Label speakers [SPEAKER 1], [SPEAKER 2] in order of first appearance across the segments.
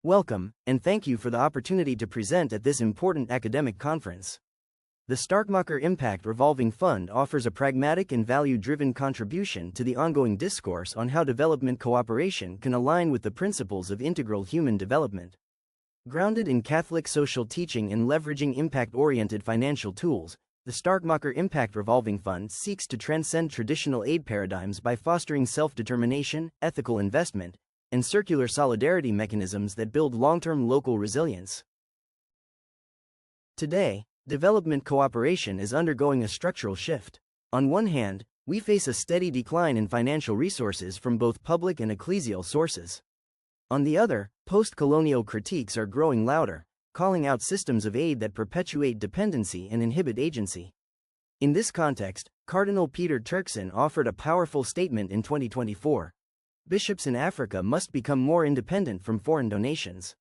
[SPEAKER 1] Welcome, and thank you for the opportunity to present at this important academic conference. The Starkmacher Impact Revolving Fund offers a pragmatic and value-driven contribution to the ongoing discourse on how development cooperation can align with the principles of integral human development. Grounded in Catholic social teaching and leveraging impact-oriented financial tools, the Starkmacher Impact Revolving Fund seeks to transcend traditional aid paradigms by fostering self-determination, ethical investment, and circular solidarity mechanisms that build long-term local resilience. Today, development cooperation is undergoing a structural shift. On one hand, we face a steady decline in financial resources from both public and ecclesial sources. On the other, post-colonial critiques are growing louder, calling out systems of aid that perpetuate dependency and inhibit agency. In this context, Cardinal Peter Turkson offered a powerful statement in 2024. Bishops in Africa must become more independent from foreign donations.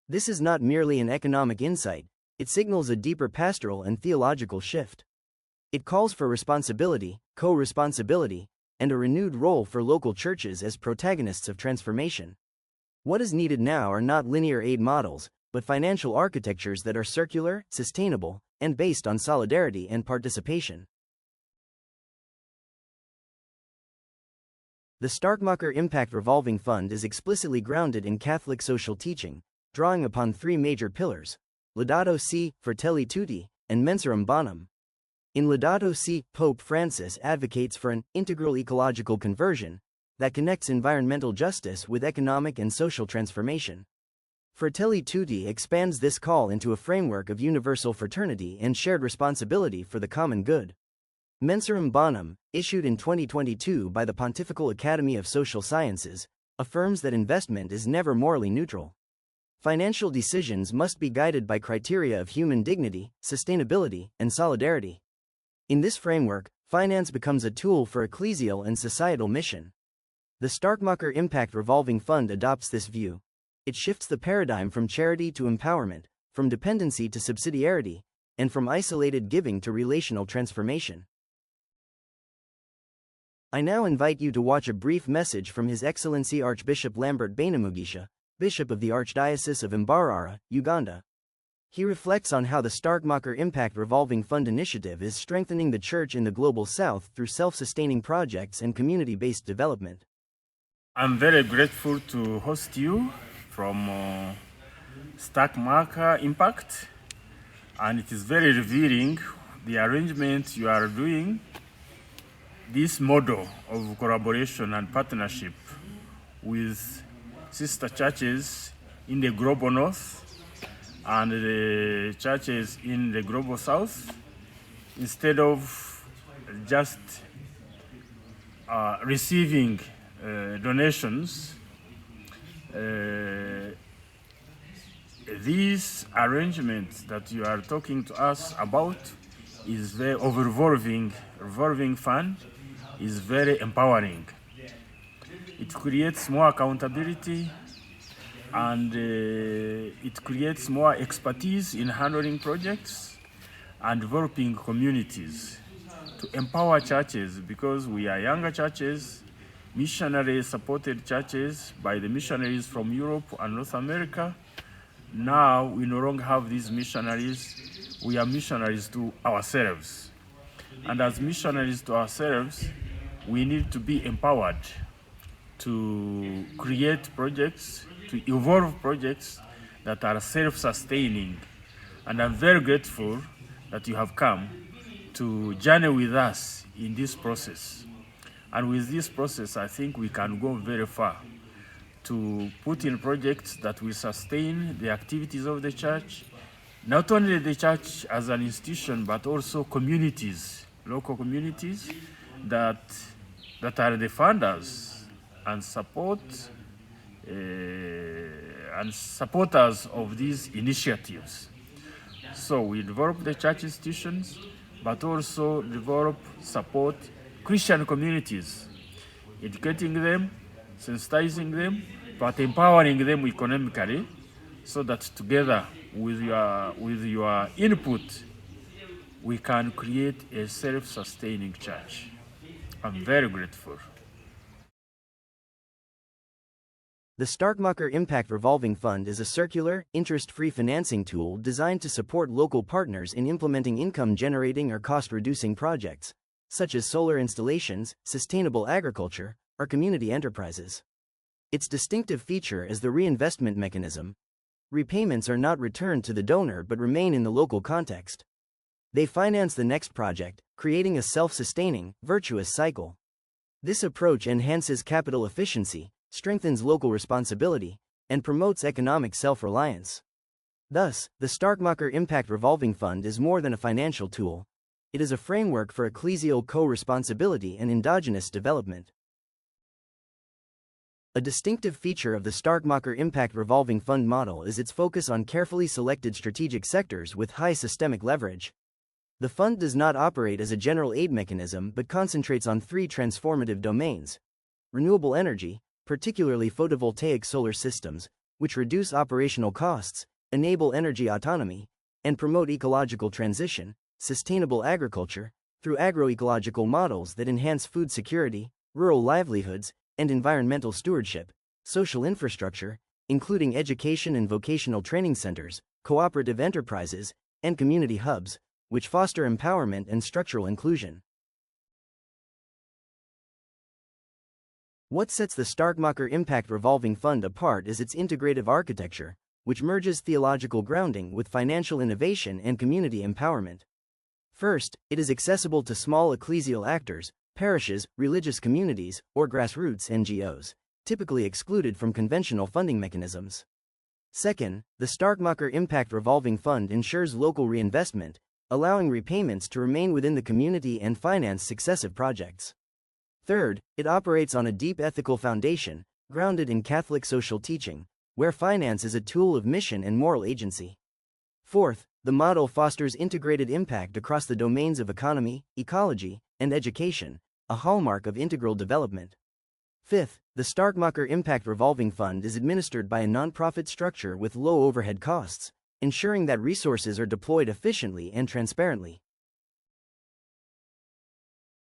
[SPEAKER 1] This is not merely an economic insight, it signals a deeper pastoral and theological shift. It calls for responsibility, co-responsibility, and a renewed role for local churches as protagonists of transformation. What is needed now are not linear aid models, but financial architectures that are circular, sustainable, and based on solidarity and participation. The Starkmacher Impact Revolving Fund is explicitly grounded in Catholic social teaching, drawing upon three major pillars: Laudato Si, Fratelli Tutti, and Mensuram Bonam. In Laudato Si, Pope Francis advocates for an integral ecological conversion that connects environmental justice with economic and social transformation. Fratelli Tutti expands this call into a framework of universal fraternity and shared responsibility for the common good. Mensuram Bonam, issued in 2022 by the Pontifical Academy of Social Sciences, affirms that investment is never morally neutral. Financial decisions must be guided by criteria of human dignity, sustainability, and solidarity. In this framework, finance becomes a tool for ecclesial and societal mission. The Starkmacher Impact Revolving Fund adopts this view. It shifts the paradigm from charity to empowerment, from dependency to subsidiarity, and from isolated giving to relational transformation. I now invite you to watch a brief message from His Excellency Archbishop Lambert Bainamugisha, Bishop of the Archdiocese of Mbarara, Uganda. He reflects on how the Starkmacher Impact Revolving Fund initiative is strengthening the Church in the Global South through self-sustaining projects and community-based development.
[SPEAKER 2] I'm very grateful to host you from Starkmacher Impact, and it is very revealing the arrangement you are doing. This model of collaboration and partnership with sister churches in the Global North and the churches in the Global South, instead of just receiving donations, these arrangements that you are talking to us about is very revolving fund is very empowering. It creates more accountability, and it creates more expertise in handling projects and developing communities to empower churches, because we are younger churches, missionary-supported churches by the missionaries from Europe and North America. Now we no longer have these missionaries, we are missionaries to ourselves. And as missionaries to ourselves, we need to be empowered to create projects, to evolve projects that are self-sustaining. And I'm very grateful that you have come to journey with us in this process. And with this process, I think we can go very far to put in projects that will sustain the activities of the church, not only the church as an institution, but also communities, local communities that are the funders and supporters of these initiatives. So we develop the church institutions, but also support Christian communities, educating them, sensitizing them, but empowering them economically, so that together with your input, we can create a self-sustaining church. I'm very grateful.
[SPEAKER 1] The Starkmacher Impact Revolving Fund is a circular, interest-free financing tool designed to support local partners in implementing income-generating or cost-reducing projects, such as solar installations, sustainable agriculture, or community enterprises. Its distinctive feature is the reinvestment mechanism. Repayments are not returned to the donor but remain in the local context. They finance the next project, creating a self-sustaining, virtuous cycle. This approach enhances capital efficiency, strengthens local responsibility, and promotes economic self-reliance. Thus, the Starkmacher Impact Revolving Fund is more than a financial tool. It is a framework for ecclesial co-responsibility and endogenous development. A distinctive feature of the Starkmacher Impact Revolving Fund model is its focus on carefully selected strategic sectors with high systemic leverage. The fund does not operate as a general aid mechanism but concentrates on three transformative domains: renewable energy, particularly photovoltaic solar systems, which reduce operational costs, enable energy autonomy, and promote ecological transition; sustainable agriculture, through agroecological models that enhance food security, rural livelihoods, and environmental stewardship; social infrastructure, including education and vocational training centers, cooperative enterprises, and community hubs, which foster empowerment and structural inclusion. What sets the Starkmacher Impact Revolving Fund apart is its integrative architecture, which merges theological grounding with financial innovation and community empowerment. First, it is accessible to small ecclesial actors, parishes, religious communities, or grassroots NGOs, typically excluded from conventional funding mechanisms. Second, the Starkmacher Impact Revolving Fund ensures local reinvestment, allowing repayments to remain within the community and finance successive projects. Third, it operates on a deep ethical foundation, grounded in Catholic social teaching, where finance is a tool of mission and moral agency. Fourth, the model fosters integrated impact across the domains of economy, ecology, and education, a hallmark of integral development. Fifth, the Starkmacher Impact Revolving Fund is administered by a nonprofit structure with low overhead costs, ensuring that resources are deployed efficiently and transparently.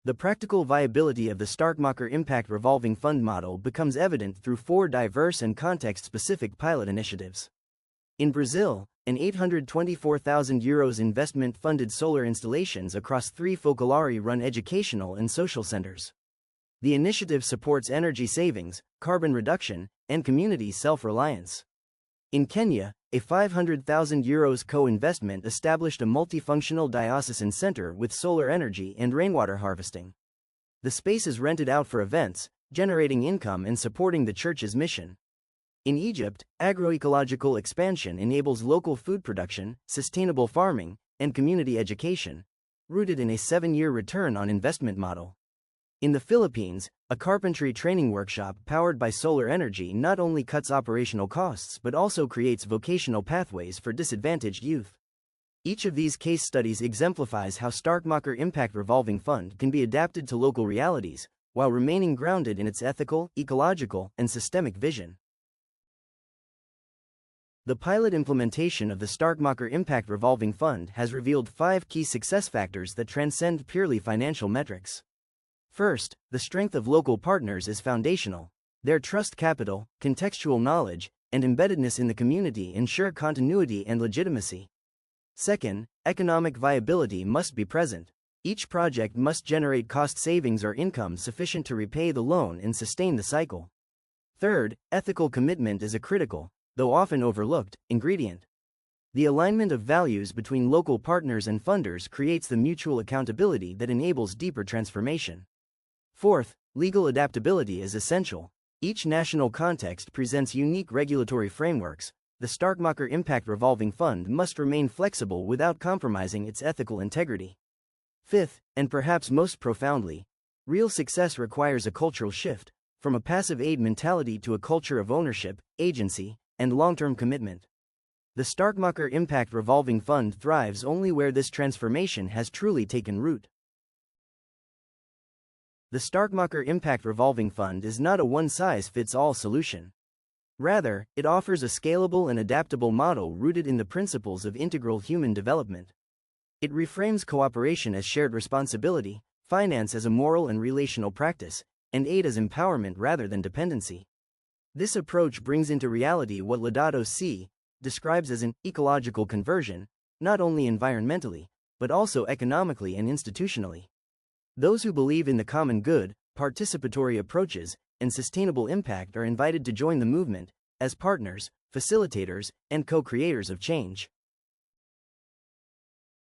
[SPEAKER 1] The practical viability of the Starkmacher Impact Revolving Fund model becomes evident through four diverse and context-specific pilot initiatives. In Brazil, an €824,000 investment funded solar installations across 3 focolari-run educational and social centers. The initiative supports energy savings, carbon reduction, and community self-reliance. In Kenya, a €500,000 co-investment established a multifunctional diocesan center with solar energy and rainwater harvesting. The space is rented out for events, generating income and supporting the church's mission. In Egypt, agroecological expansion enables local food production, sustainable farming, and community education, rooted in a 7-year return on investment model. In the Philippines, a carpentry training workshop powered by solar energy not only cuts operational costs but also creates vocational pathways for disadvantaged youth. Each of these case studies exemplifies how Starkmacher Impact Revolving Fund can be adapted to local realities, while remaining grounded in its ethical, ecological, and systemic vision. The pilot implementation of the Starkmacher Impact Revolving Fund has revealed 5 key success factors that transcend purely financial metrics. First, the strength of local partners is foundational. Their trust capital, contextual knowledge, and embeddedness in the community ensure continuity and legitimacy. Second, economic viability must be present. Each project must generate cost savings or income sufficient to repay the loan and sustain the cycle. Third, ethical commitment is a critical, though often overlooked, ingredient. The alignment of values between local partners and funders creates the mutual accountability that enables deeper transformation. Fourth, legal adaptability is essential. Each national context presents unique regulatory frameworks. The Starkmacher Impact Revolving Fund must remain flexible without compromising its ethical integrity. Fifth, and perhaps most profoundly, real success requires a cultural shift, from a passive aid mentality to a culture of ownership, agency, and long-term commitment. The Starkmacher Impact Revolving Fund thrives only where this transformation has truly taken root. The Starkmacher Impact Revolving Fund is not a one-size-fits-all solution. Rather, it offers a scalable and adaptable model rooted in the principles of integral human development. It reframes cooperation as shared responsibility, finance as a moral and relational practice, and aid as empowerment rather than dependency. This approach brings into reality what Laudato Si describes as an ecological conversion, not only environmentally, but also economically and institutionally. Those who believe in the common good, participatory approaches, and sustainable impact are invited to join the movement as partners, facilitators, and co-creators of change.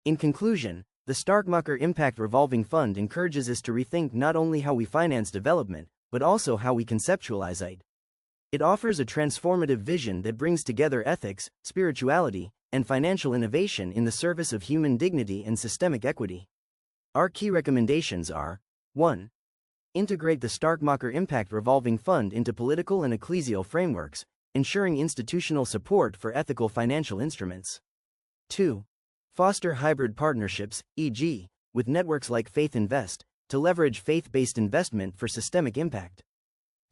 [SPEAKER 1] In conclusion, the Starkmacher Impact Revolving Fund encourages us to rethink not only how we finance development, but also how we conceptualize it. It offers a transformative vision that brings together ethics, spirituality, and financial innovation in the service of human dignity and systemic equity. Our key recommendations are: 1. Integrate the Starkmacher Impact Revolving Fund into political and ecclesial frameworks, ensuring institutional support for ethical financial instruments. 2. Foster hybrid partnerships, e.g., with networks like Faith Invest, to leverage faith-based investment for systemic impact.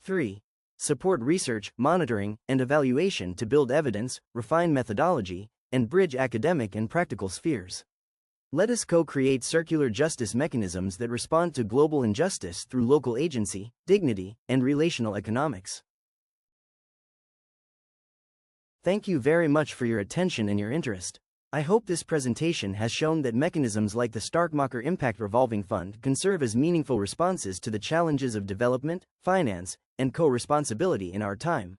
[SPEAKER 1] 3. Support research, monitoring, and evaluation to build evidence, refine methodology, and bridge academic and practical spheres. Let us co-create circular justice mechanisms that respond to global injustice through local agency, dignity, and relational economics. Thank you very much for your attention and your interest. I hope this presentation has shown that mechanisms like the Starkmacher Impact Revolving Fund can serve as meaningful responses to the challenges of development, finance, and co-responsibility in our time.